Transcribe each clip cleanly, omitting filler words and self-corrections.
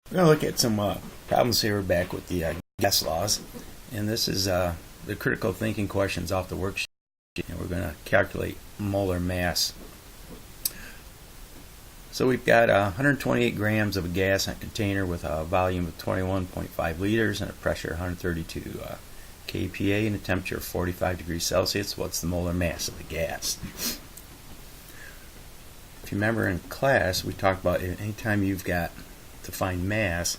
We're going to look at some problems here. We're back with the gas laws, and this is the critical thinking questions off the worksheet, and we're going to calculate molar mass. So we've got 128 grams of a gas in a container with a volume of 21.5 liters and a pressure of 132 kPa and a temperature of 45 degrees Celsius. What's the molar mass of the gas? If you remember in class, we talked about anytime you've got to find mass,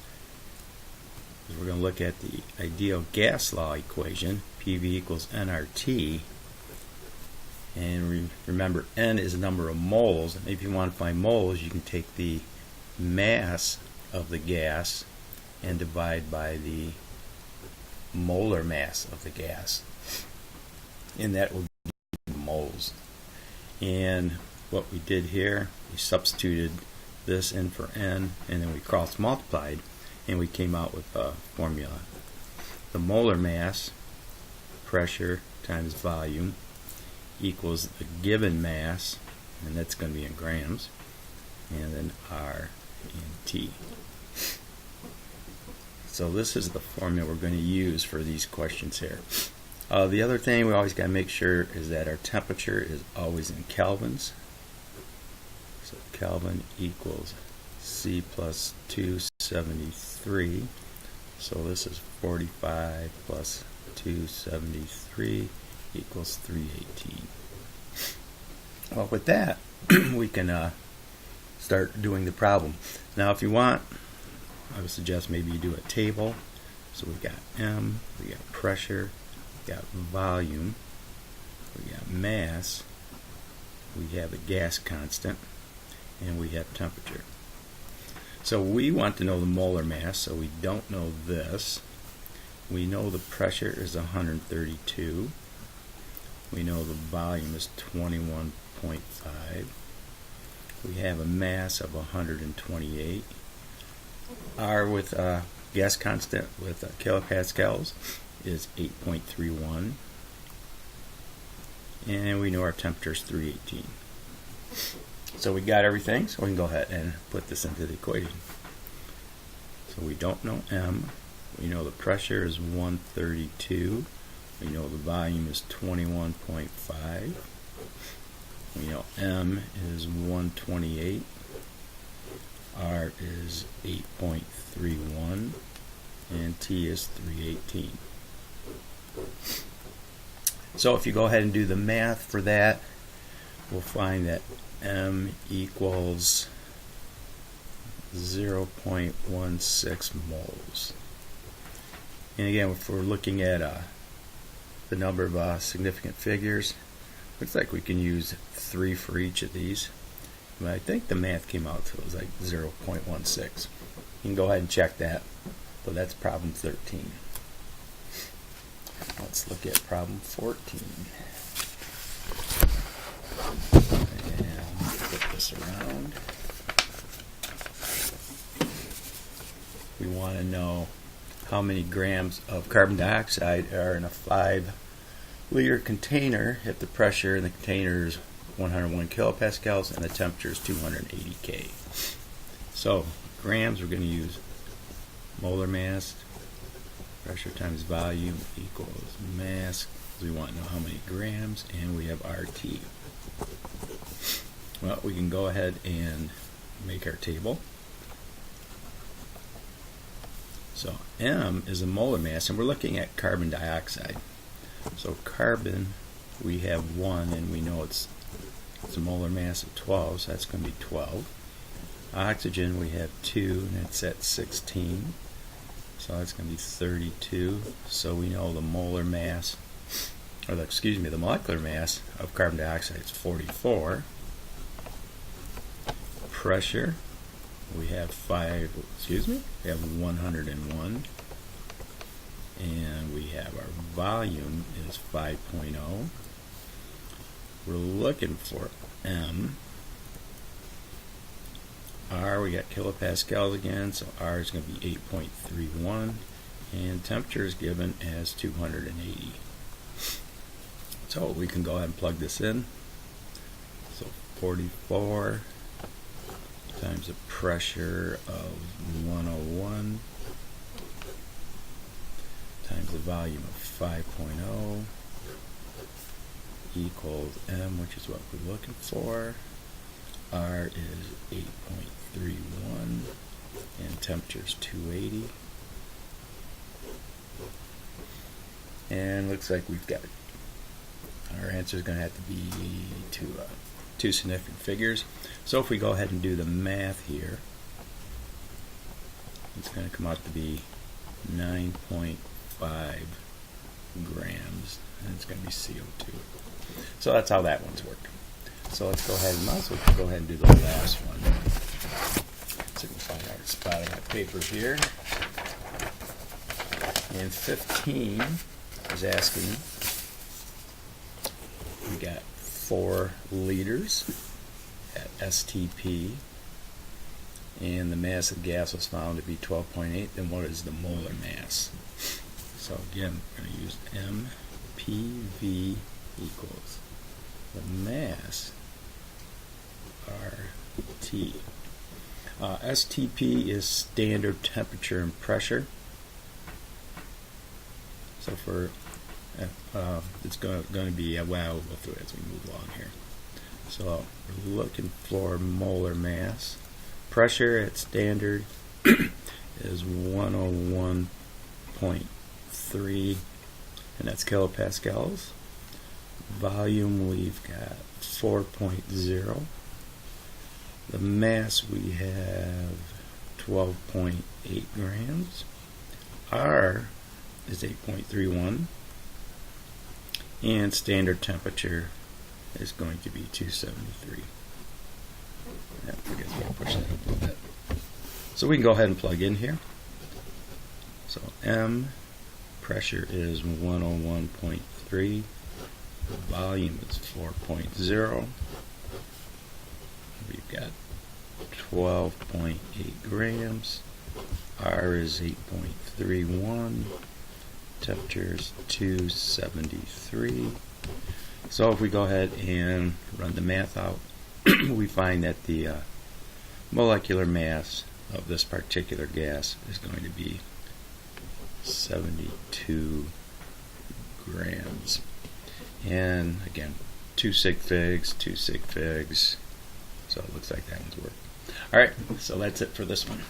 we're going to look at the ideal gas law equation, PV equals nRT. And remember, N is the number of moles. And if you want to find moles, you can take the mass of the gas and divide by the molar mass of the gas. And that will give you moles. And what we did here, we substituted this in for N, and then we cross multiplied, and we came out with a formula. The molar mass, pressure times volume, equals the given mass, and that's going to be in grams, and then R and T. So this is the formula we're going to use for these questions here. The other thing we always got to make sure is that our temperature is always in kelvins. So Kelvin equals C plus 273. So this is 45 plus 273 equals 318. Well, with that, we can start doing the problem. Now, if you want, I would suggest maybe you do a table. So we've got M, we got pressure, we got volume, we got mass, we have a gas constant, and we have temperature. So we want to know the molar mass, so we don't know this. We know the pressure is 132. We know the volume is 21.5. We have a mass of 128. R with gas constant with kilopascals is 8.31. And we know our temperature is 318. So we got everything, so we can go ahead and put this into the equation. So we don't know M. We know the pressure is 132. We know the volume is 21.5. We know M is 128. R is 8.31. And T is 318. So if you go ahead and do the math for that, we'll find that M equals 0.16 moles. And again, if we're looking at the number of significant figures, looks like we can use 3 for each of these. But I think the math came out to it was like 0.16. You can go ahead and check that. So that's problem 13. Let's look at problem 14. And flip this around. We want to know how many grams of carbon dioxide are in a 5-liter container if the pressure in the container is 101 kilopascals and the temperature is 280 K. So grams, we're going to use molar mass, pressure times volume equals mass. We want to know how many grams, and we have RT. Well, we can go ahead and make our table. So M is a molar mass, and we're looking at carbon dioxide. So carbon, we have 1, and we know it's a molar mass of 12, so that's going to be 12. Oxygen, we have 2, and it's at 16. So that's going to be 32. So we know the molar mass, or the molecular mass of carbon dioxide is 44. Pressure, we have 101. And we have our volume is 5.0. We're looking for M. R, we got kilopascals again, so R is going to be 8.31, and temperature is given as 280. So we can go ahead and plug this in. So 44 times a pressure of 101 volume of 5.0 equals M, which is what we're looking for. R is 8.31 and temperature is 280. And looks like we've got our answer is going to have to be two significant figures. So if we go ahead and do the math here, it's going to come out to be 9.5 grams, and it's going to be CO2. So that's how that one's working. So let's go ahead and also go ahead and do the last one. So we can find our spot on that paper here. And 15 is asking, we got 4 liters at STP, and the mass of the gas was found to be 12.8. Then what is the molar mass? So again, we're going to use MPV equals the mass RT. STP is standard temperature and pressure. So for it's going to be well, we'll go through it as we move along here. So we're looking for molar mass. Pressure at standard is 101.3, and that's kilopascals. Volume, we've got 4.0. The mass, we have 12.8 grams. R is 8.31, and standard temperature is going to be 273. I guess we'll push that up a little bit. So we can go ahead and plug in here. So M, pressure is 101.3, volume is 4.0, we've got 12.8 grams, R is 8.31, temperature is 273. So if we go ahead and run the math out, we find that the molecular mass of this particular gas is going to be 72 grams. And again, 2 sig figs, 2 sig figs. So it looks like that one's worked. Alright, so that's it for this one.